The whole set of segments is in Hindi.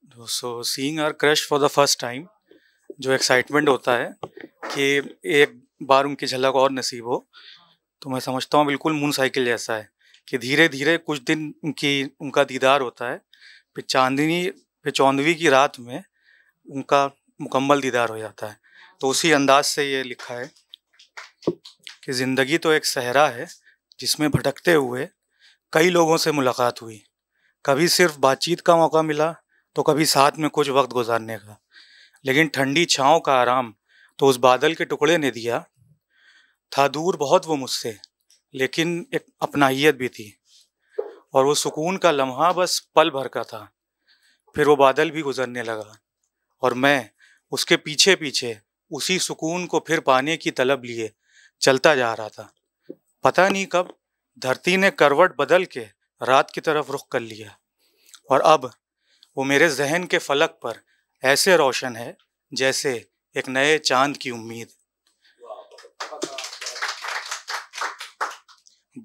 So seeing our crush for the first time, जो एक्साइटमेंट होता है कि एक बार उनकी झलक और नसीब हो, तो मैं समझता हूँ बिल्कुल मून साइकिल जैसा है कि धीरे धीरे कुछ दिन उनका दीदार होता है, फिर चौदहवीं की रात में उनका मुकम्मल दीदार हो जाता है। तो उसी अंदाज से ये लिखा है कि ज़िंदगी तो एक सहरा है जिसमें भटकते हुए कई लोगों से मुलाकात हुई। कभी सिर्फ बातचीत का मौका मिला, तो कभी साथ में कुछ वक्त गुजारने का। लेकिन ठंडी छाँव का आराम तो उस बादल के टुकड़े ने दिया। था दूर बहुत वो मुझसे, लेकिन एक अपनाहियत भी थी। और वो सुकून का लम्हा बस पल भर का था। फिर वो बादल भी गुजरने लगा और मैं उसके पीछे पीछे उसी सुकून को फिर पाने की तलब लिए चलता जा रहा था। पता नहीं कब धरती ने करवट बदल के रात की तरफ रुख कर लिया, और अब वो मेरे जहन के फलक पर ऐसे रोशन है जैसे एक नए चांद की उम्मीद।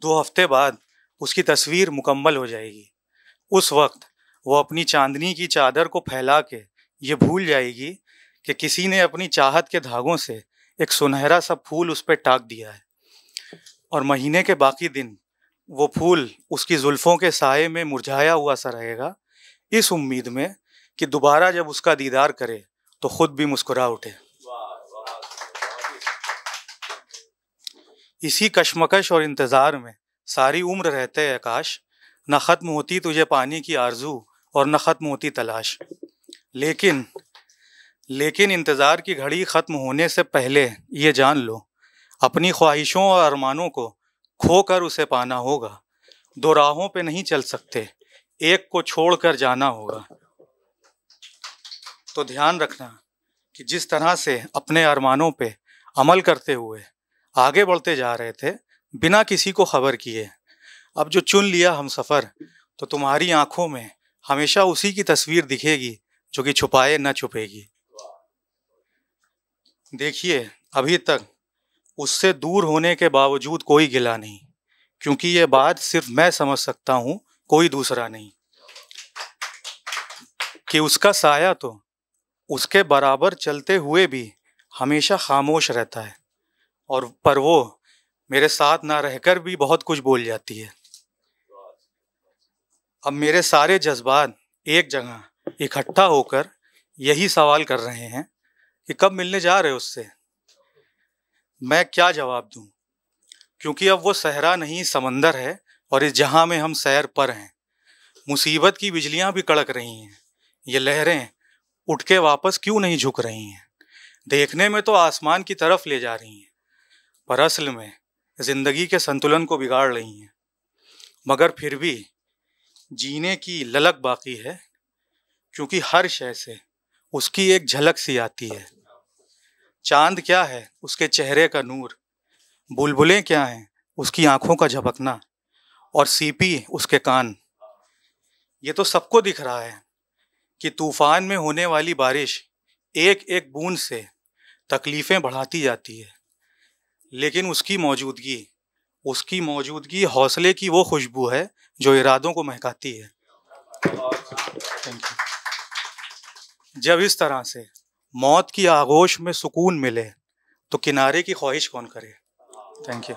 2 हफ्ते बाद उसकी तस्वीर मुकम्मल हो जाएगी। उस वक्त वो अपनी चांदनी की चादर को फैला के ये भूल जाएगी कि किसी ने अपनी चाहत के धागों से एक सुनहरा सा फूल उस पर टाक दिया है। और महीने के बाकी दिन वो फूल उसकी जुल्फों के साये में मुरझाया हुआ सा रहेगा, इस उम्मीद में कि दोबारा जब उसका दीदार करे तो खुद भी मुस्कुरा उठे। इसी कशमकश और इंतज़ार में सारी उम्र रहते हैं काश, न ख़त्म होती तुझे पाने की आरजू और न ख़त्म होती तलाश। लेकिन इंतज़ार की घड़ी ख़त्म होने से पहले ये जान लो, अपनी ख्वाहिशों और अरमानों को खोकर उसे पाना होगा। 2 राहों पे नहीं चल सकते, एक को छोड़कर जाना होगा। तो ध्यान रखना कि जिस तरह से अपने अरमानों पे अमल करते हुए आगे बढ़ते जा रहे थे बिना किसी को खबर किए, अब जो चुन लिया हम सफ़र, तो तुम्हारी आंखों में हमेशा उसी की तस्वीर दिखेगी जो कि छुपाए न छुपेगी। देखिए, अभी तक उससे दूर होने के बावजूद कोई गिला नहीं, क्योंकि ये बात सिर्फ मैं समझ सकता हूँ, कोई दूसरा नहीं। कि उसका साया तो उसके बराबर चलते हुए भी हमेशा खामोश रहता है, और पर वो मेरे साथ ना रहकर भी बहुत कुछ बोल जाती है। अब मेरे सारे जज्बात एक जगह इकट्ठा होकर यही सवाल कर रहे हैं कि कब मिलने जा रहे हो उससे। मैं क्या जवाब दूं, क्योंकि अब वो सहरा नहीं समंदर है, और इस जहां में हम सैर पर हैं। मुसीबत की बिजलियां भी कड़क रही हैं, ये लहरें उठ के वापस क्यों नहीं झुक रही हैं। देखने में तो आसमान की तरफ ले जा रही हैं, पर असल में जिंदगी के संतुलन को बिगाड़ रही हैं। मगर फिर भी जीने की ललक बाकी है, क्योंकि हर शय से उसकी एक झलक सी आती है। चांद क्या है, उसके चेहरे का नूर। बुलबुलें क्या हैं, उसकी आंखों का झपकना। और सीपी उसके कान। ये तो सबको दिख रहा है कि तूफान में होने वाली बारिश एक एक बूंद से तकलीफ़ें बढ़ाती जाती है, लेकिन उसकी मौजूदगी हौसले की वो खुशबू है जो इरादों को महकाती है। Thank you. जब इस तरह से मौत की आगोश में सुकून मिले, तो किनारे की ख्वाहिश कौन करे। Thank you.